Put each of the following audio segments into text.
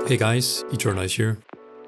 Hey guys, Eternize here.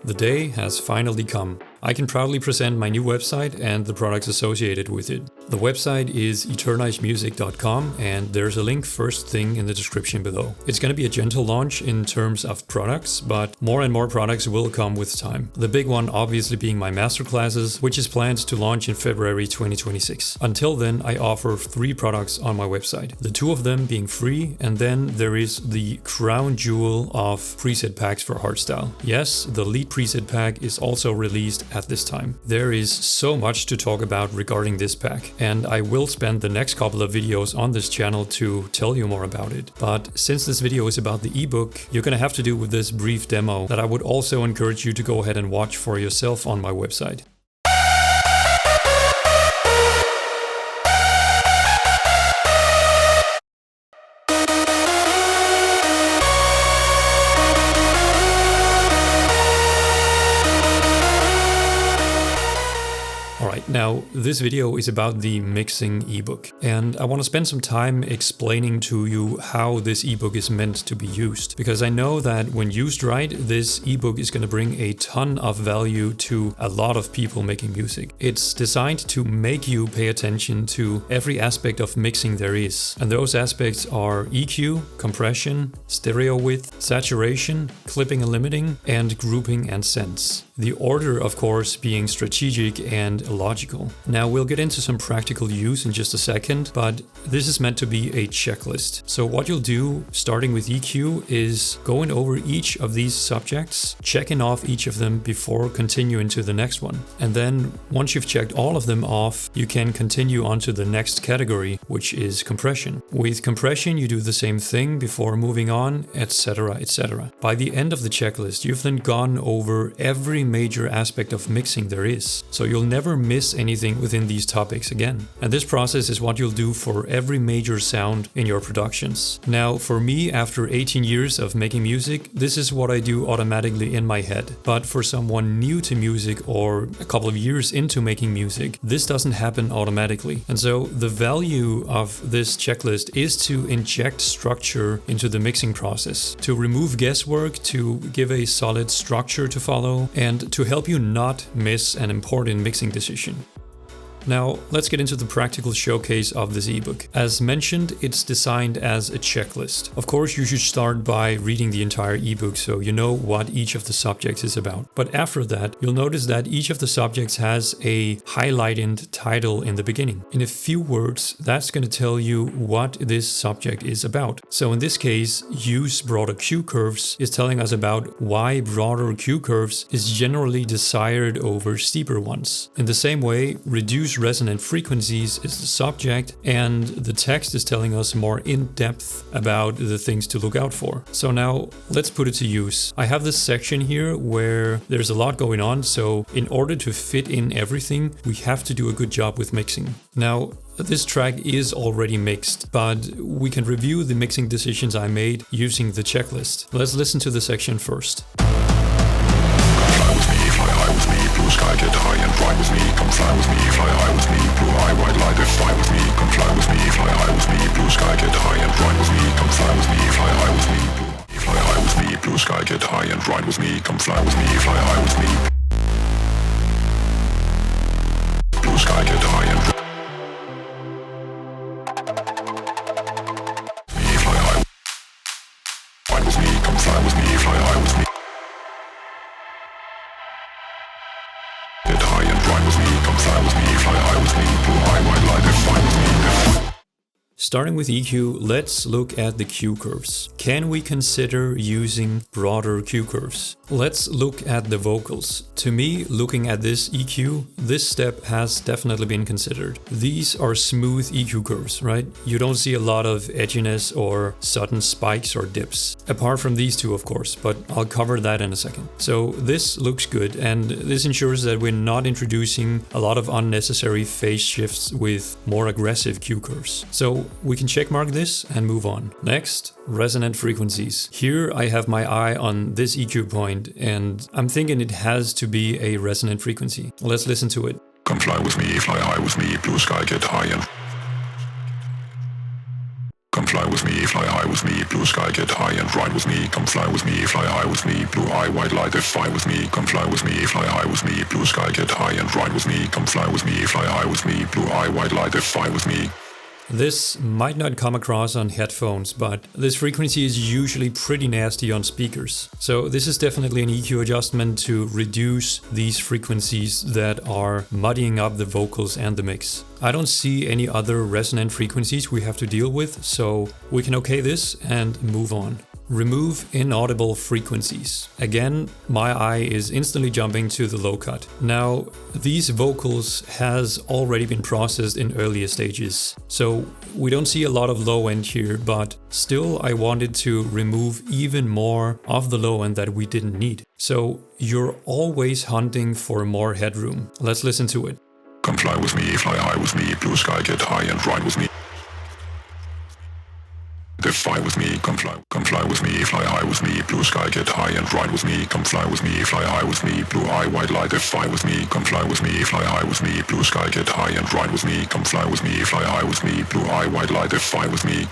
The day has finally come. I can proudly present my new website and the products associated with it. The website is eternizemusic.com and there's a link first thing in the description below. It's going to be a gentle launch in terms of products, but more and more products will come with time. The big one obviously being my masterclasses, which is planned to launch in February 2026. Until then, I offer 3 products on my website. The 2 of them being free, and then there is the crown jewel of preset packs for Hardstyle. Yes, the lead preset pack is also released at this time. There is so much to talk about regarding this pack, and I will spend the next couple of videos on this channel to tell you more about it. But since this video is about the ebook, you're gonna have to do with this brief demo that I would also encourage you to go ahead and watch for yourself on my website. Alright, now this video is about the mixing ebook, and I want to spend some time explaining to you how this ebook is meant to be used, because I know that when used right, this ebook is going to bring a ton of value to a lot of people making music. It's designed to make you pay attention to every aspect of mixing there is, and those aspects are EQ, compression, stereo width, saturation, clipping and limiting, and grouping and sense. The order, of course, being strategic and logical. Now we'll get into some practical use in just a second, but this is meant to be a checklist. So what you'll do, starting with EQ, is going over each of these subjects, checking off each of them before continuing to the next one. And then once you've checked all of them off, you can continue on to the next category, which is compression. With compression, you do the same thing before moving on, etc., etc. By the end of the checklist, you've then gone over every major aspect of mixing there is. So you'll never miss anything within these topics again. And this process is what you'll do for every major sound in your productions. Now, for me, after 18 years of making music, this is what I do automatically in my head. But for someone new to music or a couple of years into making music, this doesn't happen automatically. And so the value of this checklist is to inject structure into the mixing process, to remove guesswork, to give a solid structure to follow, and to help you not miss an important mixing decision. Now, let's get into the practical showcase of this ebook. As mentioned, it's designed as a checklist. Of course, you should start by reading the entire ebook so you know what each of the subjects is about. But after that, you'll notice that each of the subjects has a highlighted title in the beginning. In a few words, that's going to tell you what this subject is about. So in this case, use broader Q curves is telling us about why broader Q curves is generally desired over steeper ones. In the same way, reduce resonant frequencies is the subject, and the text is telling us more in depth about the things to look out for. So now let's put it to use. I have this section here where there's a lot going on, so in order to fit in everything, we have to do a good job with mixing. Now, this track is already mixed, but we can review the mixing decisions I made using the checklist. Let's listen to the section first. Fly high with me, blue sky, get high and fly with me, come fly with me, fly high with me, blue eye, white light, fly with me, come fly with me, fly high with me, blue sky, get high and ride with me, come fly with me, fly high with me, fly high with me, blue sky, get high and ride with me, come fly with me, fly high with me, blue sky, get high and fly high, ride with me, come fly with me, fly high with me. Get high and ride with me, come fly with me, fly high with me, blue eye, white light, fly with me. Starting with EQ, let's look at the Q curves. Can we consider using broader Q curves? Let's look at the vocals. To me, looking at this EQ, this step has definitely been considered. These are smooth EQ curves, right? You don't see a lot of edginess or sudden spikes or dips. Apart from these two, of course, but I'll cover that in a second. So this looks good, and this ensures that we're not introducing a lot of unnecessary phase shifts with more aggressive Q curves. So we can checkmark this and move on. Next, resonant frequencies. Here I have my eye on this EQ point, and I'm thinking it has to be a resonant frequency. Let's listen to it. Come fly with me, fly high with me, blue sky, get high and Come fly with me, fly high with me, blue sky, get high and ride with me. Come fly with me, fly high with me, blue eye, white light, fly with me. Come fly with me, fly high with me, blue sky, get high and ride with me. Come fly with me, fly high with me, blue eye, white light, fly with me. This might not come across on headphones, but this frequency is usually pretty nasty on speakers. So this is definitely an EQ adjustment to reduce these frequencies that are muddying up the vocals and the mix. I don't see any other resonant frequencies we have to deal with, so we can okay this and move on. Remove inaudible frequencies. Again, my eye is instantly jumping to the low cut. Now, these vocals has already been processed in earlier stages, so we don't see a lot of low end here, but still I wanted to remove even more of the low end that we didn't need. So you're always hunting for more headroom. Let's listen to it. Come fly with me, fly high with me, blue sky, get high and ride with me. Fly with me, come fly with me, fly high with me, blue sky, get high and ride with me. Come fly with me, fly high with me, blue eye, white light, fly with me. Come fly with me, fly high with me, blue sky, get high and ride with me. Come fly with me, fly high with me, blue eye, white light, fly with me.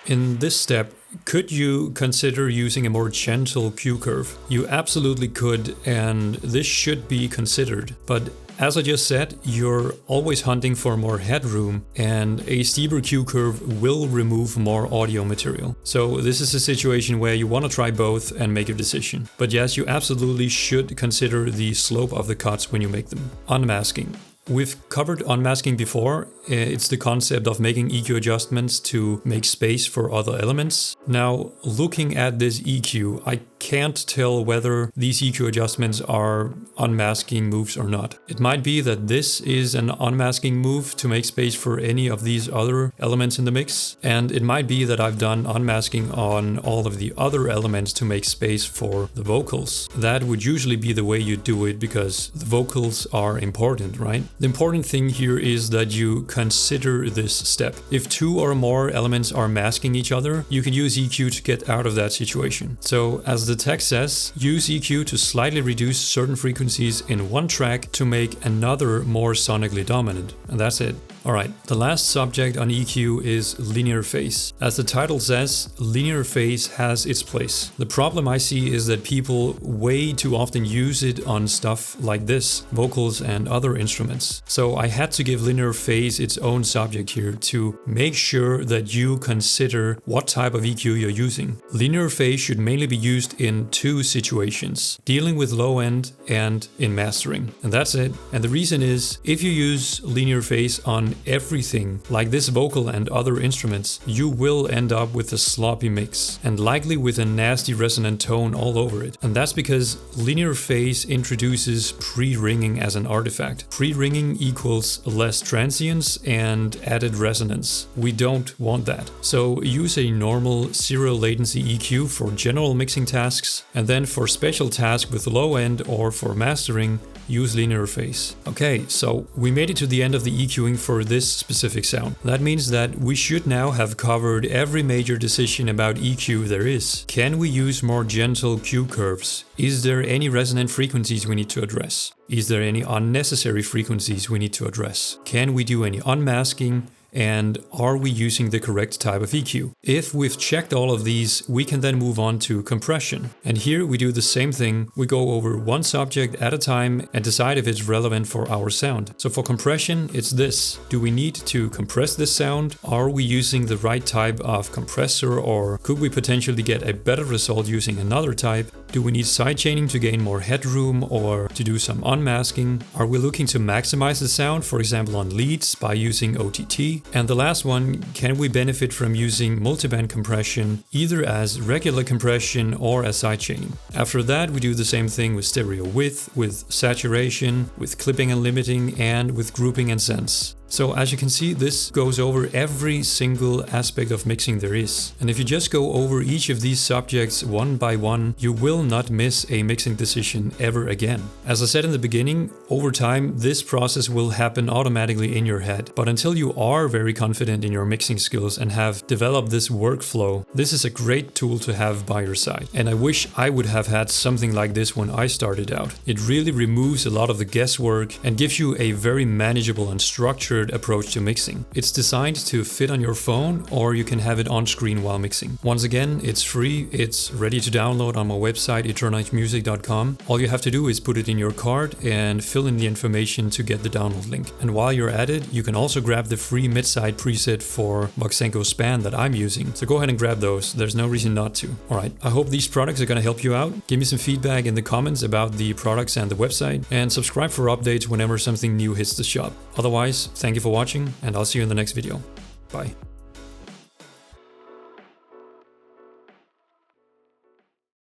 In this step, could you consider using a more gentle Q curve? You absolutely could, and this should be considered. But as I just said, you're always hunting for more headroom, and a steeper Q curve will remove more audio material. So this is a situation where you want to try both and make a decision. But yes, you absolutely should consider the slope of the cuts when you make them. Unmasking. We've covered unmasking before. It's the concept of making EQ adjustments to make space for other elements. Now, looking at this EQ, I can't tell whether these EQ adjustments are unmasking moves or not. It might be that this is an unmasking move to make space for any of these other elements in the mix, and it might be that I've done unmasking on all of the other elements to make space for the vocals. That would usually be the way you do it because the vocals are important, right? The important thing here is that you consider this step. If two or more elements are masking each other, you can use EQ to get out of that situation. So as the text says, use EQ to slightly reduce certain frequencies in one track to make another more sonically dominant. And that's it. Alright, the last subject on EQ is linear phase. As the title says, linear phase has its place. The problem I see is that people way too often use it on stuff like this, vocals and other instruments. So I had to give linear phase its own subject here to make sure that you consider what type of EQ you're using. Linear phase should mainly be used in two situations, dealing with low end and in mastering. And that's it. And the reason is, if you use linear phase on everything, like this vocal and other instruments, you will end up with a sloppy mix, and likely with a nasty resonant tone all over it. And that's because linear phase introduces pre-ringing as an artifact. Pre-ringing equals less transience and added resonance. We don't want that. So use a normal zero latency EQ for general mixing tasks, and then for special tasks with low end or for mastering, use linear phase. Okay, so we made it to the end of the EQing for this specific sound. That means that we should now have covered every major decision about EQ there is. Can we use more gentle Q curves? Is there any resonant frequencies we need to address? Is there any unnecessary frequencies we need to address? Can we do any unmasking? And are we using the correct type of EQ? If we've checked all of these, we can then move on to compression. And here we do the same thing. We go over one subject at a time and decide if it's relevant for our sound. So for compression, it's this. Do we need to compress this sound? Are we using the right type of compressor, or could we potentially get a better result using another type? Do we need sidechaining to gain more headroom or to do some unmasking? Are we looking to maximize the sound, for example on leads by using OTT? And the last one, can we benefit from using multiband compression either as regular compression or as sidechaining? After that, we do the same thing with stereo width, with saturation, with clipping and limiting, and with grouping and sense. So as you can see, this goes over every single aspect of mixing there is. And if you just go over each of these subjects one by one, you will not miss a mixing decision ever again. As I said in the beginning, over time, this process will happen automatically in your head. But until you are very confident in your mixing skills and have developed this workflow, this is a great tool to have by your side. And I wish I would have had something like this when I started out. It really removes a lot of the guesswork and gives you a very manageable and structured structured approach to mixing. It's designed to fit on your phone, or you can have it on screen while mixing. Once again, it's free, it's ready to download on my website eternizemusic.com. All you have to do is put it in your cart and fill in the information to get the download link. And while you're at it, you can also grab the free mid-side preset for Voxenko Span that I'm using. So go ahead and grab those, there's no reason not to. Alright, I hope these products are gonna help you out. Give me some feedback in the comments about the products and the website, and subscribe for updates whenever something new hits the shop. Otherwise, thank you for watching, and I'll see you in the next video. Bye.